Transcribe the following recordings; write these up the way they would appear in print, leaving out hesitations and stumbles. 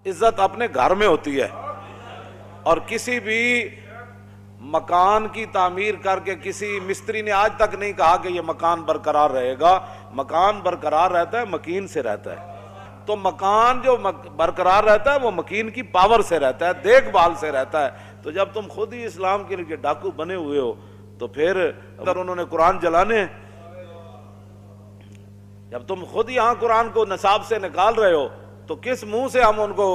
عزت اپنے گھر میں ہوتی ہے، اور کسی بھی مکان کی تعمیر کر کے کسی مستری نے آج تک نہیں کہا کہ یہ مکان برقرار رہے گا. مکان برقرار رہتا ہے مکین سے رہتا ہے. تو مکان جو برقرار رہتا ہے وہ مکین کی پاور سے رہتا ہے، دیکھ بھال سے رہتا ہے. تو جب تم خود ہی اسلام کے لیے ڈاکو بنے ہوئے ہو تو پھر اگر انہوں نے قرآن جلانے، جب تم خود یہاں قرآن کو نصاب سے نکال رہے ہو تو کس منہ سے ہم ان کو،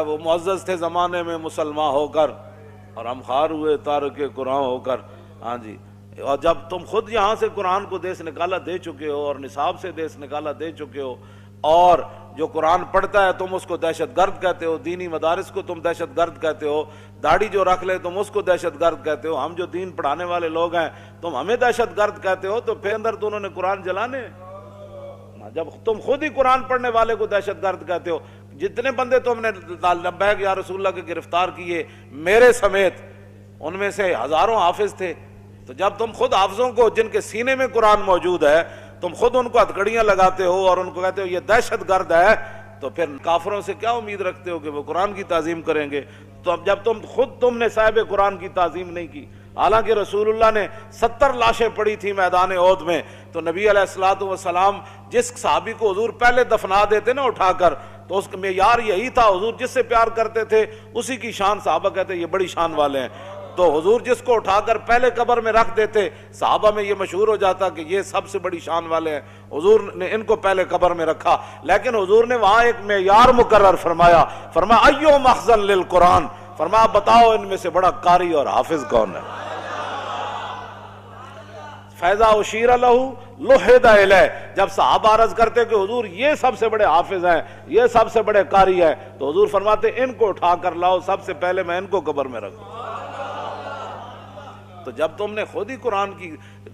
وہ معزز تھے زمانے میں مسلمان ہو کر اور ہم خار ہوئے تارک قرآن ہو کر. ہاں جی، اور جب تم خود یہاں سے قرآن کو دیس نکالا دے چکے ہو اور نصاب سے دیس نکالا دے چکے ہو، اور جو قرآن پڑھتا ہے تم اس کو دہشت گرد کہتے ہو، دینی مدارس کو تم دہشت گرد کہتے ہو، داڑھی جو رکھ لے تم اس کو دہشت گرد کہتے ہو، ہم جو دین پڑھانے والے لوگ ہیں تم ہمیں دہشت گرد کہتے ہو، تو پھر اندر تو انہوں نے قرآن جلانے. جب تم خود ہی قرآن پڑھنے والے کو دہشت گرد کہتے ہو، جتنے بندے تم نے لبیک یا رسول اللہ کے گرفتار کیے میرے سمیت، ان میں سے ہزاروں حافظ تھے. تو جب تم خود حافظوں کو جن کے سینے میں قرآن موجود ہے تم خود ان کو ہتھکڑیاں لگاتے ہو اور ان کو کہتے ہو یہ دہشت گرد ہے، تو پھر کافروں سے کیا امید رکھتے ہو کہ وہ قرآن کی تعظیم کریں گے؟ تو اب جب تم نے صاحب قرآن کی تعظیم نہیں کی، حالانکہ رسول اللہ نے 70 لاشیں پڑی تھی میدان احد میں، تو نبی علیہ الصلوۃ والسلام جس صحابی کو حضور پہلے دفنا دیتے نا اٹھا کر، تو اس کا معیار یہی تھا، حضور جس سے پیار کرتے تھے اسی کی شان صحابہ کہتے یہ بڑی شان والے ہیں. تو حضور جس کو اٹھا کر پہلے قبر میں رکھ دیتے صحابہ میں یہ مشہور ہو جاتا کہ یہ سب سے بڑی شان والے ہیں، حضور نے ان کو پہلے قبر میں رکھا. لیکن حضور نے وہاں ایک معیار مقرر فرمایا ایو مخزن للقرآن، فرمایا بتاؤ ان میں سے بڑا قاری اور حافظ کون ہے؟ فیضا اشیر لہو لحد الیہ، جب صحابہ عرض کرتے کہ حضور یہ سب سے بڑے حافظ ہیں، یہ سب سے بڑے قاری ہیں، تو حضور فرماتے ان کو اٹھا کر لاؤ، سب سے پہلے میں ان کو قبر میں رکھوں. تو جب تم نے خود ہی قرآن کی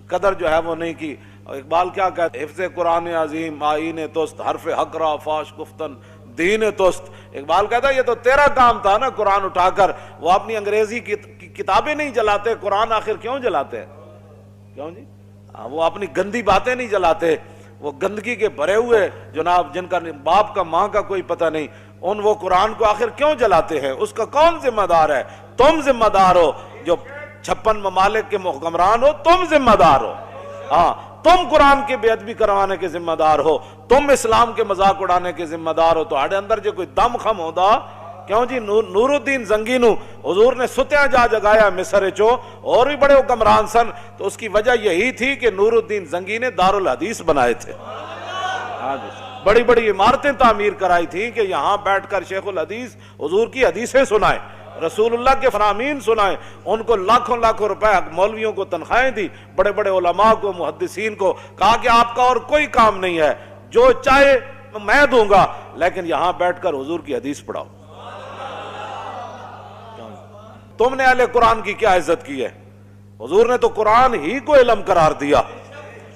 قدر جو ہے وہ نہیں کی. اقبال کیا کہتے ہیں؟ حفظ قرآن عظیم آئین توست، حرف حق را فاش گفتن دین توست. اقبال کہتا ہے یہ تو تیرا کام تھا نا قرآن اٹھا کر. وہ اپنی انگریزی کی کتابیں نہیں جلاتے، قرآن آخر کیوں جلاتے ہیں؟ کیوں جی؟ وہ اپنی گندی باتیں نہیں جلاتے، وہ گندگی کے بھرے ہوئے جناب جن کا باپ کا ماں کا کوئی پتہ نہیں، وہ قرآن کو آخر کیوں جلاتے ہیں؟ اس کا کون ذمہ دار ہے؟ تم ذمہ دار ہو، جو 56 ممالک کے حکمران ہو، تم ذمہ دار ہو. ہاں، تم قرآن کی بے ادبی کروانے کے ذمہ دار ہو، تم اسلام کے مذاق اڑانے کے ذمہ دار ہو. تو ہڈے اندر جو کوئی دم خم ہوتا کیوں جی؟ نور الدین زنگی نو حضور نے ستیاں جا جگایا مصر چو، اور بھی بڑے حکمران سن. تو اس کی وجہ یہی تھی کہ نور الدین زنگی نے دارالحدیث بنائے تھے، بڑی بڑی عمارتیں تعمیر کرائی تھیں کہ یہاں بیٹھ کر شیخ الحدیث حضور کی حدیثیں سنائے، رسول اللہ کے فرامین سنائے. ان کو لاکھوں لاکھوں روپے مولویوں کو تنخواہیں دی، بڑے بڑے علماء کو، محدثین کو، کہا کہ آپ کا اور کوئی کام نہیں ہے، جو چاہے میں دوں گا، لیکن یہاں بیٹھ کر حضور کی حدیث پڑھاؤ. تم نے اہل قرآن کی کیا عزت کی ہے؟ حضور نے تو قرآن ہی کو علم قرار دیا.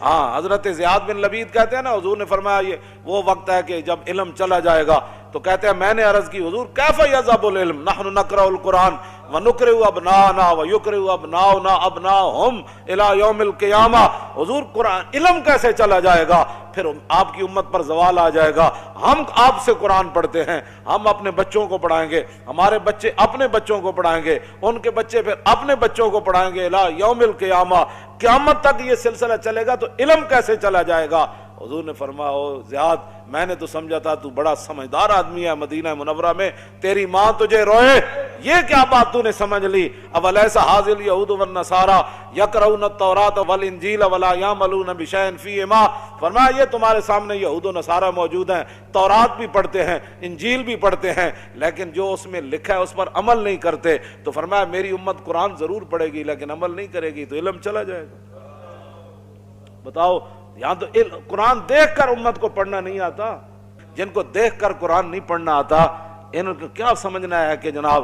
ہاں، حضرت زیاد بن لبید کہتے ہیں نا، حضور نے فرمایا یہ وہ وقت ہے کہ جب علم چلا جائے گا. تو کہتے ہیں میں نے عرض کی حضور کیف یذهب العلم نحن نقرأ القرآن ونقرئ ابناءنا ويقرئ ابناؤنا ابناءهم الى يوم القیامہ. حضور قرآن علم کیسے چلا جائے گا؟ پھر آپ کی امت پر زوال آ جائے گا. ہم آپ سے قرآن پڑھتے ہیں، ہم اپنے بچوں کو پڑھائیں گے، ہمارے بچے اپنے بچوں کو پڑھائیں گے، ان کے بچے پھر اپنے بچوں کو پڑھائیں گے الى یوم القیامہ. قیامت تک یہ سلسلہ چلے گا، تو علم کیسے چلا جائے گا؟ حضور نے فرمایا او زیاد، میں نے تو سمجھا تھا تو بڑا سمجھدار آدمی ہے، مدینہ منورہ میں تیری ماں تجھے روئے، یہ کیا بات تو نے سمجھ لی؟ اولیس ھذ الیہود والنصارى یقرؤون التوراۃ والانجیل ولا یعملون بشیء فیہما. فرمایا یہ تمہارے سامنے یہود و نصارہ موجود ہیں، تورات بھی پڑھتے ہیں، انجیل بھی پڑھتے ہیں، لیکن جو اس میں لکھا ہے اس پر عمل نہیں کرتے. تو فرمایا میری امت قرآن ضرور پڑھے گی لیکن عمل نہیں کرے گی، تو علم چلا جائے گا. بتاؤ، یہاں تو قرآن دیکھ کر امت کو پڑھنا نہیں آتا. جن کو دیکھ کر قرآن نہیں پڑھنا آتا، ان کو کیا سمجھنا ہے کہ جناب